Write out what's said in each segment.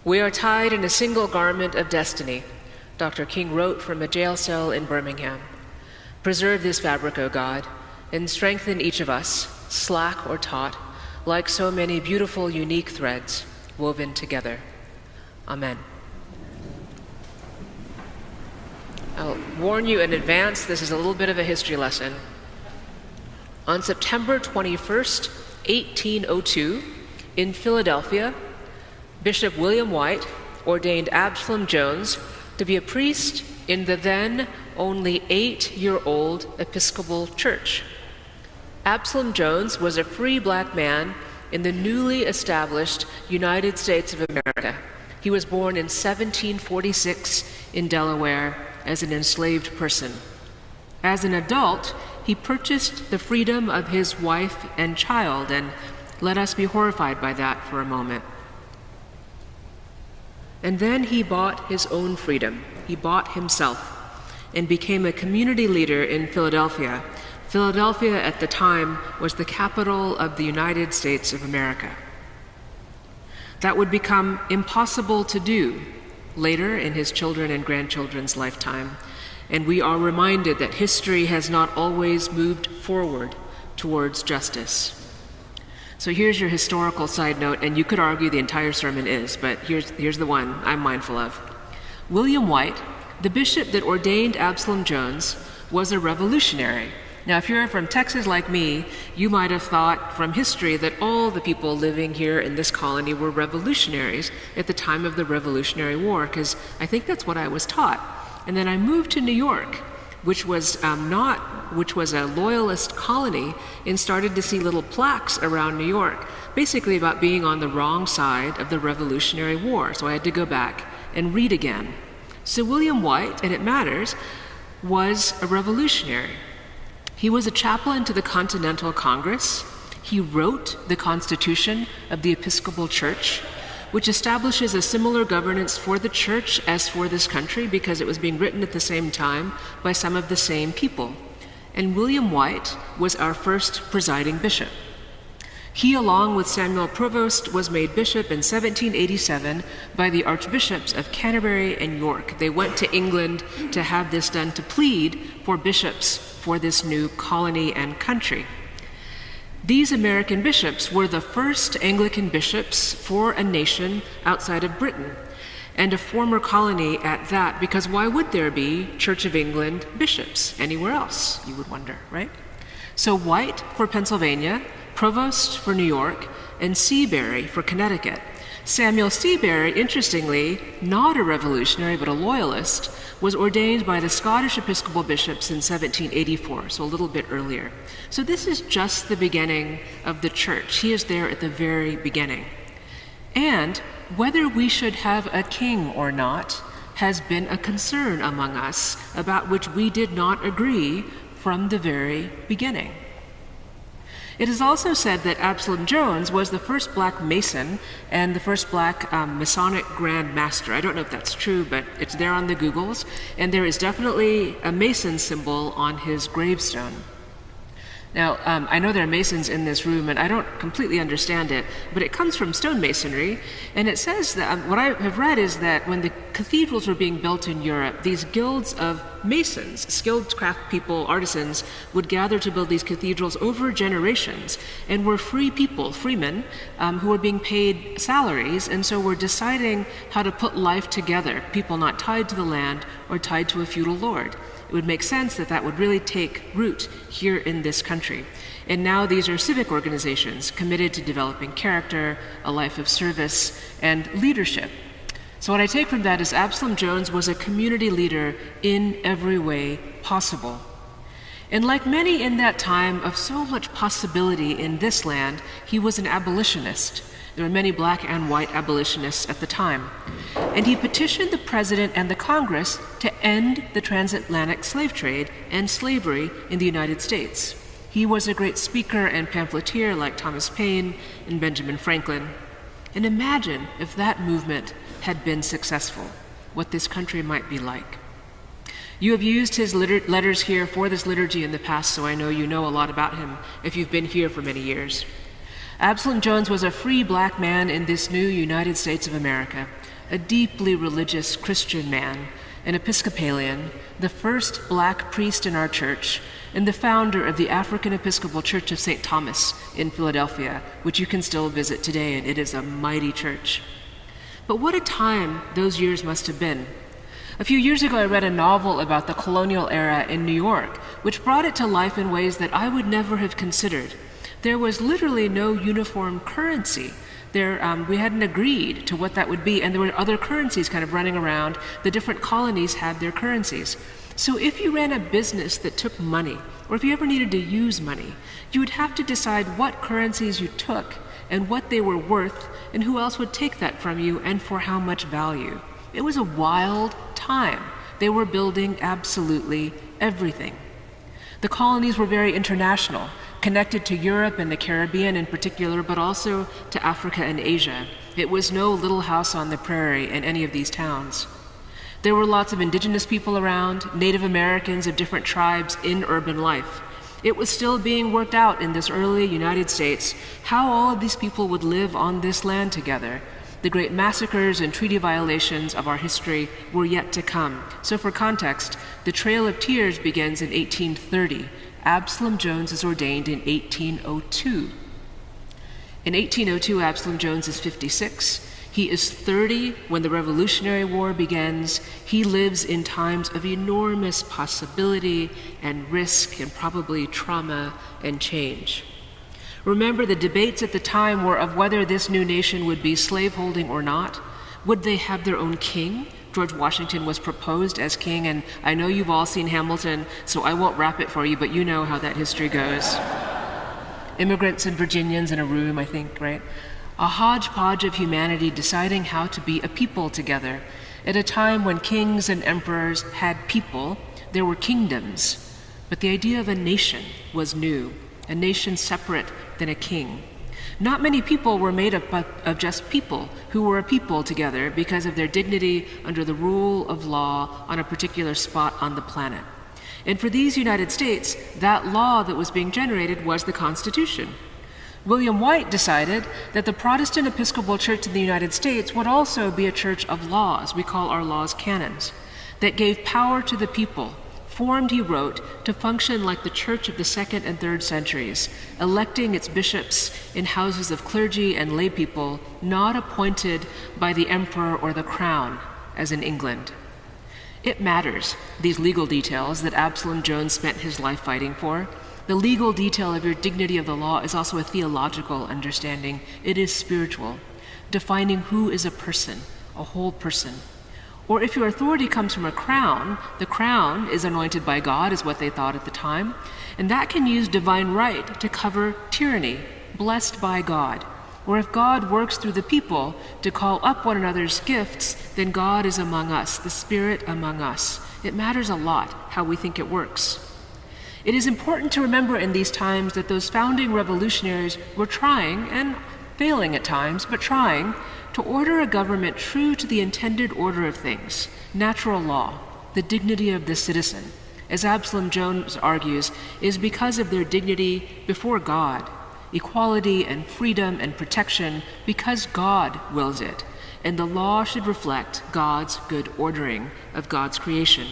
We are tied in a single garment of destiny, Dr. King wrote from a jail cell in Birmingham. Preserve this fabric, O God, and strengthen each of us, slack or taut, like so many beautiful, unique threads woven together. Amen. I'll warn you in advance, this is a little bit of a history lesson. On September 21st, 1802, in Philadelphia, Bishop William White ordained Absalom Jones to be a priest in the then only 8-year-old Episcopal Church. Absalom Jones was a free black man in the newly established United States of America. He was born in 1746 in Delaware as an enslaved person. As an adult, he purchased the freedom of his wife and child, and let us be horrified by that for a moment. And then he bought his own freedom. He bought himself and became a community leader in Philadelphia. Philadelphia at the time was the capital of the United States of America. That would become impossible to do later in his children and grandchildren's lifetime. And we are reminded that history has not always moved forward towards justice. So here's your historical side note, and you could argue the entire sermon is, but here's the one I'm mindful of. William White, the bishop that ordained Absalom Jones, was a revolutionary. Now, if you're from Texas like me, you might have thought from history that all the people living here in this colony were revolutionaries at the time of the Revolutionary War, because I think that's what I was taught. And then I moved to New York, which was a loyalist colony, and started to see little plaques around New York, basically about being on the wrong side of the Revolutionary War. So I had to go back and read again. So William White, and it matters, was a revolutionary. He was a chaplain to the Continental Congress. He wrote the Constitution of the Episcopal Church, which establishes a similar governance for the church as for this country because it was being written at the same time by some of the same people. And William White was our first presiding bishop. He, along with Samuel Provost, was made bishop in 1787 by the archbishops of Canterbury and York. They went to England to have this done, to plead for bishops for this new colony and country. These American bishops were the first Anglican bishops for a nation outside of Britain, and a former colony at that, because why would there be Church of England bishops anywhere else, you would wonder, right? So White for Pennsylvania, Provost for New York, and Seabury for Connecticut. Samuel Seabury, interestingly, not a revolutionary but a loyalist, was ordained by the Scottish Episcopal bishops in 1784, so a little bit earlier. So this is just the beginning of the church. He is there at the very beginning. And whether we should have a king or not has been a concern among us about which we did not agree from the very beginning. It is also said that Absalom Jones was the first black Mason and the first black Masonic Grand Master. I don't know if that's true, but it's there on the Googles, and there is definitely a Mason symbol on his gravestone. Now, I know there are Masons in this room, and I don't completely understand it, but it comes from stonemasonry, and it says that, what I have read is that when the cathedrals were being built in Europe, these guilds of masons, skilled craft people, artisans, would gather to build these cathedrals over generations, and were free people, freemen, who were being paid salaries, and so were deciding how to put life together, people not tied to the land or tied to a feudal lord. It would make sense that that would really take root here in this country. And now these are civic organizations committed to developing character, a life of service, and leadership. So what I take from that is Absalom Jones was a community leader in every way possible. And like many in that time of so much possibility in this land, he was an abolitionist. There were many black and white abolitionists at the time. And he petitioned the president and the Congress to end the transatlantic slave trade and slavery in the United States. He was a great speaker and pamphleteer like Thomas Paine and Benjamin Franklin. And imagine if that movement had been successful, what this country might be like. You have used his letters here for this liturgy in the past, so I know you know a lot about him if you've been here for many years. Absalom Jones was a free black man in this new United States of America, a deeply religious Christian man, an Episcopalian, the first black priest in our church, and the founder of the African Episcopal Church of St. Thomas in Philadelphia, which you can still visit today, and it is a mighty church. But what a time those years must have been. A few years ago, I read a novel about the colonial era in New York, which brought it to life in ways that I would never have considered. There was literally no uniform currency. We hadn't agreed to what that would be, and there were other currencies kind of running around. The different colonies had their currencies. So if you ran a business that took money, or if you ever needed to use money, you would have to decide what currencies you took and what they were worth, and who else would take that from you and for how much value. It was a wild time. They were building absolutely everything. The colonies were very international, connected to Europe and the Caribbean in particular, but also to Africa and Asia. It was no little house on the prairie in any of these towns. There were lots of indigenous people around, Native Americans of different tribes in urban life. It was still being worked out in this early United States how all of these people would live on this land together. The great massacres and treaty violations of our history were yet to come. So for context, the Trail of Tears begins in 1830. Absalom Jones is ordained in 1802. In 1802, Absalom Jones is 56. He is 30 when the Revolutionary War begins. He lives in times of enormous possibility and risk and probably trauma and change. Remember, the debates at the time were of whether this new nation would be slaveholding or not. Would they have their own king? George Washington was proposed as king, and I know you've all seen Hamilton, so I won't wrap it for you, but you know how that history goes. Immigrants and Virginians in a room, I think, right? A hodgepodge of humanity deciding how to be a people together. At a time when kings and emperors had people, there were kingdoms. But the idea of a nation was new, a nation separate than a king. Not many people were made up of just people who were a people together because of their dignity under the rule of law on a particular spot on the planet. And for these United States, that law that was being generated was the Constitution. William White decided that the Protestant Episcopal Church in the United States would also be a church of laws. We call our laws canons, that gave power to the people, formed, he wrote, to function like the church of the 2nd and 3rd centuries, electing its bishops in houses of clergy and lay people, not appointed by the emperor or the crown, as in England. It matters, these legal details that Absalom Jones spent his life fighting for. The legal detail of your dignity of the law is also a theological understanding. It is spiritual, defining who is a person, a whole person. Or if your authority comes from a crown, the crown is anointed by God, is what they thought at the time, and that can use divine right to cover tyranny, blessed by God. Or if God works through the people to call up one another's gifts, then God is among us, the Spirit among us. It matters a lot how we think it works. It is important to remember in these times that those founding revolutionaries were trying, and failing at times, but trying, to order a government true to the intended order of things, natural law, the dignity of the citizen, as Absalom Jones argues, is because of their dignity before God, equality and freedom and protection because God wills it, and the law should reflect God's good ordering of God's creation.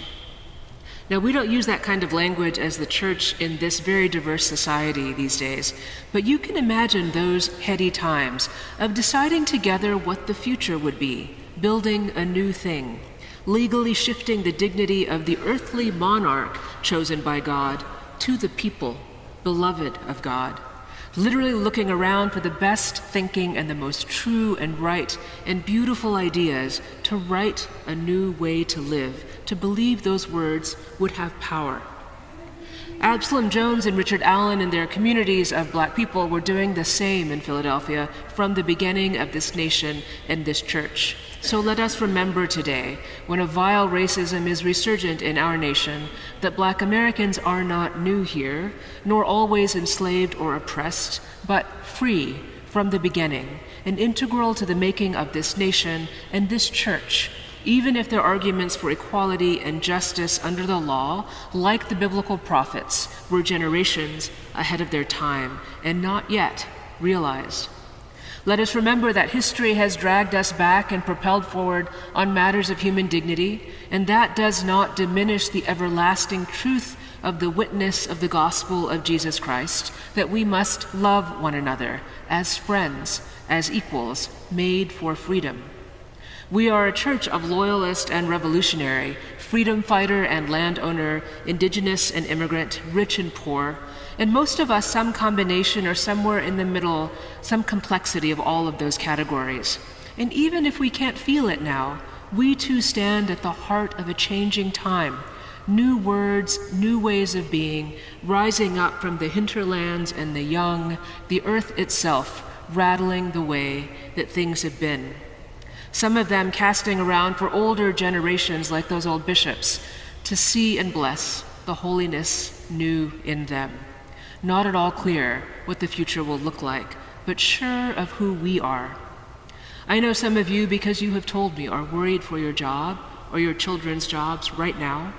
Now, we don't use that kind of language as the church in this very diverse society these days, but you can imagine those heady times of deciding together what the future would be, building a new thing, legally shifting the dignity of the earthly monarch chosen by God to the people, beloved of God, literally looking around for the best thinking and the most true and right and beautiful ideas to write a new way to live, to believe those words would have power. Absalom Jones and Richard Allen and their communities of Black people were doing the same in Philadelphia from the beginning of this nation and this church. So let us remember today, when a vile racism is resurgent in our nation, that Black Americans are not new here, nor always enslaved or oppressed, but free from the beginning, and integral to the making of this nation and this church, even if their arguments for equality and justice under the law, like the biblical prophets, were generations ahead of their time and not yet realized. Let us remember that history has dragged us back and propelled forward on matters of human dignity, and that does not diminish the everlasting truth of the witness of the gospel of Jesus Christ, that we must love one another as friends, as equals, made for freedom. We are a church of loyalist and revolutionary, freedom fighter and landowner, indigenous and immigrant, rich and poor, and most of us some combination or somewhere in the middle, some complexity of all of those categories. And even if we can't feel it now, we too stand at the heart of a changing time. New words, new ways of being, rising up from the hinterlands and the young, the earth itself, rattling the way that things have been. Some of them casting around for older generations like those old bishops to see and bless the holiness new in them. Not at all clear what the future will look like, but sure of who we are. I know some of you, because you have told me, are worried for your job or your children's jobs right now.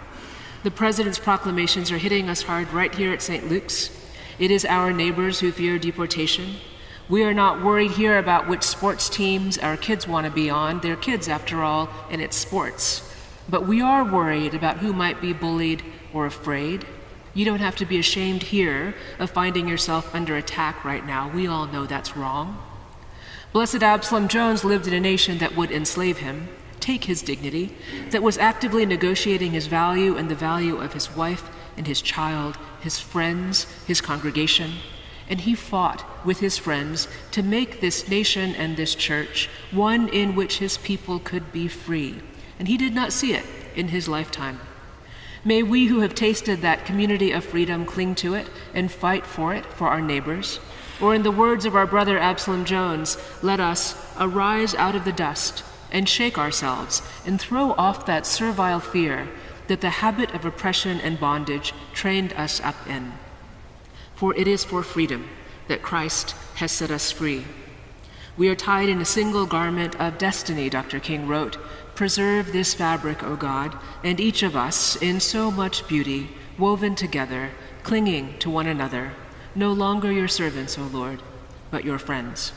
The President's proclamations are hitting us hard right here at St. Luke's. It is our neighbors who fear deportation. We are not worried here about which sports teams our kids want to be on. They're kids, after all, and it's sports. But we are worried about who might be bullied or afraid. You don't have to be ashamed here of finding yourself under attack right now. We all know that's wrong. Blessed Absalom Jones lived in a nation that would enslave him, take his dignity, that was actively negotiating his value and the value of his wife and his child, his friends, his congregation. And he fought with his friends to make this nation and this church one in which his people could be free. And he did not see it in his lifetime. May we who have tasted that community of freedom cling to it and fight for it for our neighbors. Or in the words of our brother Absalom Jones, let us arise out of the dust and shake ourselves and throw off that servile fear that the habit of oppression and bondage trained us up in. For it is for freedom that Christ has set us free. We are tied in a single garment of destiny, Dr. King wrote. Preserve this fabric, O God, and each of us in so much beauty, woven together, clinging to one another, no longer your servants, O Lord, but your friends.